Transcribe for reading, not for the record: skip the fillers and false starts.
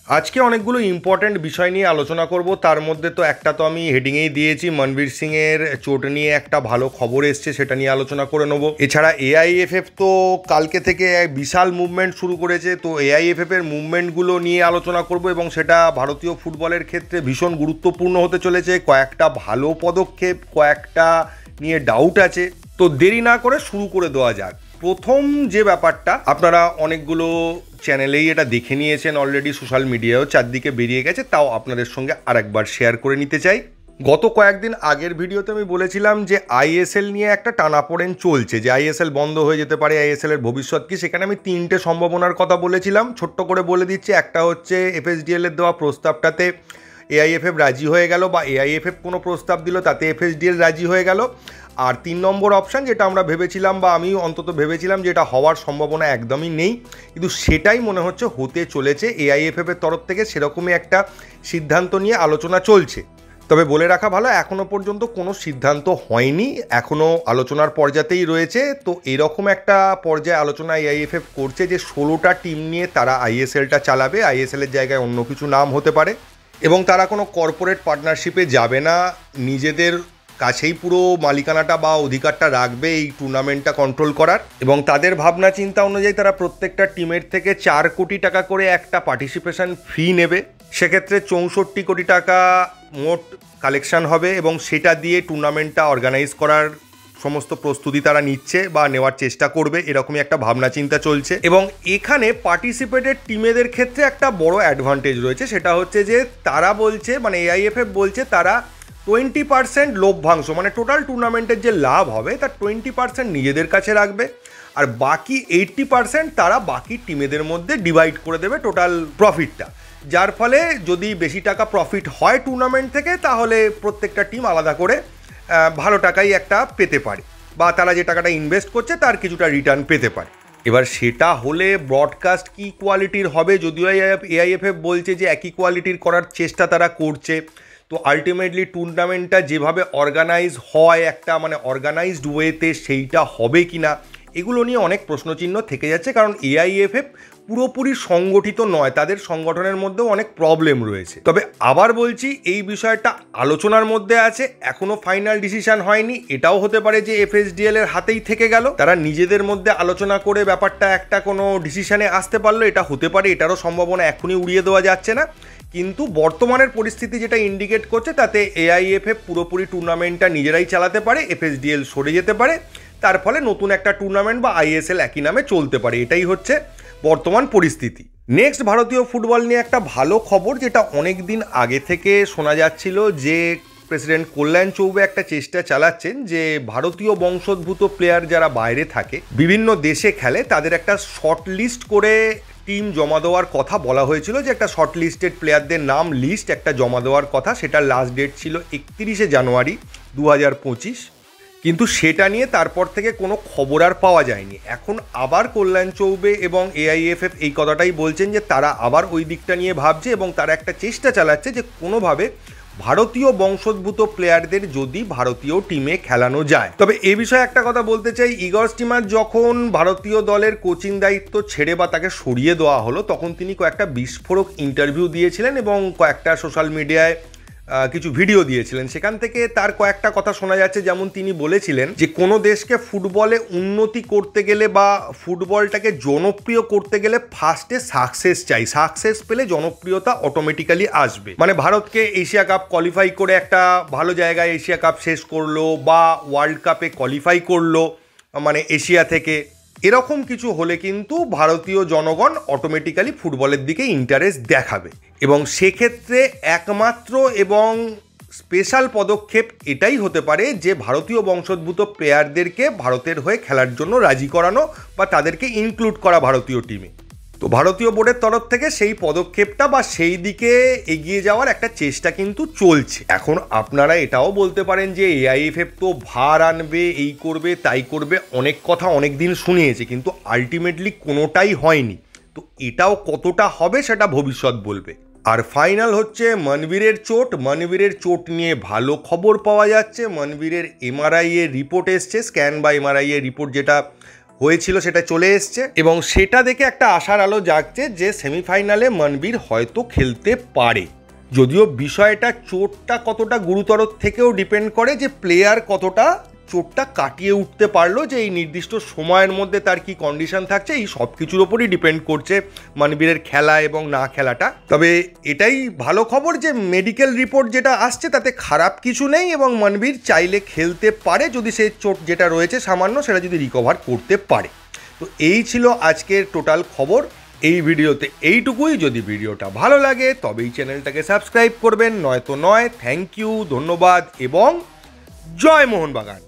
আজকে অনেকগুলো ইম্পর্ট্যান্ট বিষয় নিয়ে আলোচনা করব। তার মধ্যে তো একটা তো আমি হেডিংয়েই দিয়েছি, মনবীর সিংয়ের চোট নিয়ে একটা ভালো খবর এসছে, সেটা নিয়ে আলোচনা করে নেব। এছাড়া এআইএফএফ তো কালকে থেকে বিশাল মুভমেন্ট শুরু করেছে, তো এআইএফএফের মুভমেন্টগুলো নিয়ে আলোচনা করব এবং সেটা ভারতীয় ফুটবলের ক্ষেত্রে ভীষণ গুরুত্বপূর্ণ হতে চলেছে। কয়েকটা ভালো পদক্ষেপ, কয়েকটা নিয়ে ডাউট আছে, তো দেরি না করে শুরু করে দেওয়া যাক। প্রথম যে ব্যাপারটা, আপনারা অনেকগুলো চ্যানেলেই এটা দেখে নিয়েছেন অলরেডি, সোশ্যাল মিডিয়ায়ও চারদিকে বেরিয়ে গেছে, তাও আপনাদের সঙ্গে আরেকবার শেয়ার করে নিতে চাই। গত কয়েকদিন আগের ভিডিওতে আমি বলেছিলাম যে আইএসএল নিয়ে একটা টানাপোড়েন চলছে, যে আইএসএল বন্ধ হয়ে যেতে পারে, আইএসএল এর ভবিষ্যৎ কি। সেখানে আমি তিনটে সম্ভাবনার কথা বলেছিলাম, ছোট্ট করে বলে দিচ্ছি। একটা হচ্ছে এফএসডিএল এর দেওয়া প্রস্তাবটাতে এআইএফএফ রাজি হয়ে গেল, বা এআইএফএফ কোনো প্রস্তাব দিল তাতে এফএসডিএল রাজি হয়ে গেল। আর 3 নম্বর অপশান, যেটা আমরা ভেবেছিলাম, বা আমি অন্তত ভেবেছিলাম যে এটা হওয়ার সম্ভাবনা একদমই নেই, কিন্তু সেটাই মনে হচ্ছে হতে চলেছে। এআইএফএফ এর তরফ থেকে সেরকমই একটা সিদ্ধান্ত নিয়ে আলোচনা চলছে। তবে বলে রাখা ভালো, এখনও পর্যন্ত কোনো সিদ্ধান্ত হয়নি, এখনও আলোচনার পর্যাতেই রয়েছে। তো এরকম একটা পর্যায়ে আলোচনা এআইএফএফ করছে যে 16টা টিম নিয়ে তারা আইএসএলটা চালাবে, আইএসএলের জায়গায় অন্য কিছু নাম হতে পারে, এবং তারা কোনো কর্পোরেট পার্টনারশিপে যাবে না, নিজেদের কাছেই পুরো মালিকানাটা বা অধিকারটা রাখবে এই টুর্নামেন্টটা কন্ট্রোল করার। এবং তাদের ভাবনা চিন্তা অনুযায়ী তারা প্রত্যেকটা টিমের থেকে 4 কোটি টাকা করে একটা পার্টিসিপেশন ফি নেবে। সেক্ষেত্রে 64 কোটি টাকা মোট কালেকশন হবে, এবং সেটা দিয়ে টুর্নামেন্টটা অর্গানাইজ করার সমস্ত প্রস্তুতি তারা নিচ্ছে বা নেওয়ার চেষ্টা করবে, এরকমই একটা ভাবনা চিন্তা চলছে। এবং এখানে পার্টিসিপেটেড টিমেদের ক্ষেত্রে একটা বড় অ্যাডভান্টেজ রয়েছে, সেটা হচ্ছে যে তারা বলছে, মানে এআইএফএফ বলছে, তারা 20% লভ্যাংশ, মানে টোটাল টুর্নামেন্টের যে লাভ হবে তার 20% নিজেদের কাছে রাখবে, আর বাকি 80% তারা বাকি টিমেদের মধ্যে ডিভাইড করে দেবে টোটাল প্রফিটটা। যার ফলে যদি বেশি টাকা প্রফিট হয় টুর্নামেন্ট থেকে, তাহলে প্রত্যেকটা টিম আলাদা করে ভালো টাকাই একটা পেতে পারে, বা তারা যে টাকাটা ইনভেস্ট করছে তার কিছুটা রিটার্ন পেতে পারে। এবার সেটা হলে ব্রডকাস্ট কি কোয়ালিটির হবে, যদিও এআইএফএফ বলছে যে একই কোয়ালিটির করার চেষ্টা তারা করছে। তো আলটিমেটলি টুর্নামেন্টটা যেভাবে অর্গানাইজ হয়, একটা মানে অর্গানাইজড ওয়েতে, সেইটা হবে কি না, এগুলো নিয়ে অনেক প্রশ্নচিহ্ন থেকে যাচ্ছে। কারণ এআইএফএফ পুরোপুরি সংগঠিত নয়, তাদের সংগঠনের মধ্যেও অনেক প্রবলেম রয়েছে। তবে আবার বলছি, এই বিষয়টা আলোচনার মধ্যে আছে, এখনো ফাইনাল ডিসিশন হয়নি। এটাও হতে পারে যে এফএসডিএল এর হাতেই থেকে গেল, তারা নিজেদের মধ্যে আলোচনা করে ব্যাপারটা একটা কোনো ডিসিশনে আসতে পারলো, এটা হতে পারে। এটারও সম্ভাবনা এখনই উড়িয়ে দেওয়া যাচ্ছে না, কিন্তু বর্তমানের পরিস্থিতি যেটা ইন্ডিকেট করছে, তাতে এআইএফএফ পুরোপুরি টুর্নামেন্টটা নিজেরাই চালাতে পারে, এফএসডিএল সরে যেতে পারে, তার ফলে নতুন একটা টুর্নামেন্ট বা আইএসএল একই নামে চলতে পারে। এটাই হচ্ছে বর্তমান পরিস্থিতি। নেক্সট, ভারতীয় ফুটবল নিয়ে একটা ভালো খবর, যেটা অনেক দিন আগে থেকে শোনা যাচ্ছিল, যে প্রেসিডেন্ট কল্যাণ চৌবে একটা চেষ্টা চালাচ্ছেন যে ভারতীয় বংশোদ্ভূত প্লেয়ার যারা বাইরে থাকে, বিভিন্ন দেশে খেলে, তাদের একটা শর্ট লিস্ট করে টিম জমা দেওয়ার কথা বলা হয়েছিল, যে একটা শর্ট লিস্টেড প্লেয়ারদের নাম লিস্ট একটা জমা দেওয়ার কথা। সেটার লাস্ট ডেট ছিল 31শে জানুয়ারি 2025, কিন্তু সেটা নিয়ে তারপর থেকে কোনো খবর আর পাওয়া যায়নি। এখন আবার কল্যাণ চৌবে এবং এআইএফএফ এই কথাটাই বলছেন যে তারা আবার ওই দিকটা নিয়ে ভাবছে, এবং তারা একটা চেষ্টা চালাচ্ছে যে কোনোভাবে ভারতীয় বংশোদ্ভূত প্লেয়ারদের যদি ভারতীয় টিমে খেলানো যায়। তবে এ বিষয়ে একটা কথা বলতে চাই, ইগর স্টিমার যখন ভারতীয় দলের কোচিং দায়িত্ব ছেড়ে বা তাকে সরিয়ে দেওয়া হলো, তখন তিনি কয়েকটা বিস্ফোরক ইন্টারভিউ দিয়েছিলেন এবং কয়েকটা সোশ্যাল মিডিয়ায় কিছু ভিডিও দিয়েছিলেন। সেখান থেকে তার কয়েকটা কথা শোনা যাচ্ছে, যেমন তিনি বলেছিলেন যে কোনো দেশকে ফুটবলে উন্নতি করতে গেলে বা ফুটবলটাকে জনপ্রিয় করতে গেলে ফার্স্টে সাকসেস চাই, সাকসেস পেলে জনপ্রিয়তা অটোমেটিক্যালি আসবে। মানে ভারতকে এশিয়া কাপ কোয়ালিফাই করে একটা ভালো জায়গায় এশিয়া কাপ শেষ করলো, বা ওয়ার্ল্ড কাপে কোয়ালিফাই করলো মানে এশিয়া থেকে, এরকম কিছু হলে কিন্তু ভারতীয় জনগণ অটোমেটিক্যালি ফুটবলের দিকে ইন্টারেস্ট দেখাবে। এবং সেক্ষেত্রে একমাত্র এবং স্পেশাল পদক্ষেপ এটাই হতে পারে যে ভারতীয় বংশোদ্ভূত প্লেয়ারদেরকে ভারতের হয়ে খেলার জন্য রাজি করানো, বা তাদেরকে ইনক্লুড করা ভারতীয় টিমে। তো ভারতীয় বোর্ডের তরফ থেকে সেই পদক্ষেপটা বা সেই দিকে এগিয়ে যাওয়ার একটা চেষ্টা কিন্তু চলছে। এখন আপনারা এটাও বলতে পারেন যে এআইএফএফ তো ভার আনবে, এই করবে, তাই করবে, অনেক কথা অনেক দিন শুনিয়েছে, কিন্তু আলটিমেটলি কোনোটাই হয়নি। তো এটাও কতটা হবে সেটা ভবিষ্যৎ বলবে। আর ফাইনাল হচ্ছে মনবীরের চোট। মনবীরের চোট নিয়ে ভালো খবর পাওয়া যাচ্ছে। মনবীরের এমআরআই এর রিপোর্ট এসছে, স্ক্যান বা এমআরআই এর রিপোর্ট, যেটা হয়েছিল সেটা চলে এসছে, এবং সেটা দেখে একটা আশার আলো জাগছে যে সেমিফাইনালে মনবীর হয়তো খেলতে পারে। যদিও বিষয়টা চোটটা কতটা গুরুতর থেকেও ডিপেন্ড করে যে প্লেয়ার কতটা চোটটা কাটিয়ে উঠতে পারলো, যে এই নির্দিষ্ট সময়ের মধ্যে তার কি কন্ডিশন থাকছে, এই সব কিছুর ওপরই ডিপেন্ড করছে মনবীরের খেলা এবং না খেলাটা। তবে এটাই ভালো খবর যে মেডিকেল রিপোর্ট যেটা আসছে তাতে খারাপ কিছু নেই, এবং মনবীর চাইলে খেলতে পারে যদি সে চোট যেটা রয়েছে সামান্য সেটা যদি রিকভার করতে পারে। তো এই ছিল আজকের টোটাল খবর এই ভিডিওতে, এইটুকুই। যদি ভিডিওটা ভালো লাগে তবেই চ্যানেলটাকে সাবস্ক্রাইব করবেন, নয়তো নয়। থ্যাংক ইউ, ধন্যবাদ এবং জয় মোহনবাগান।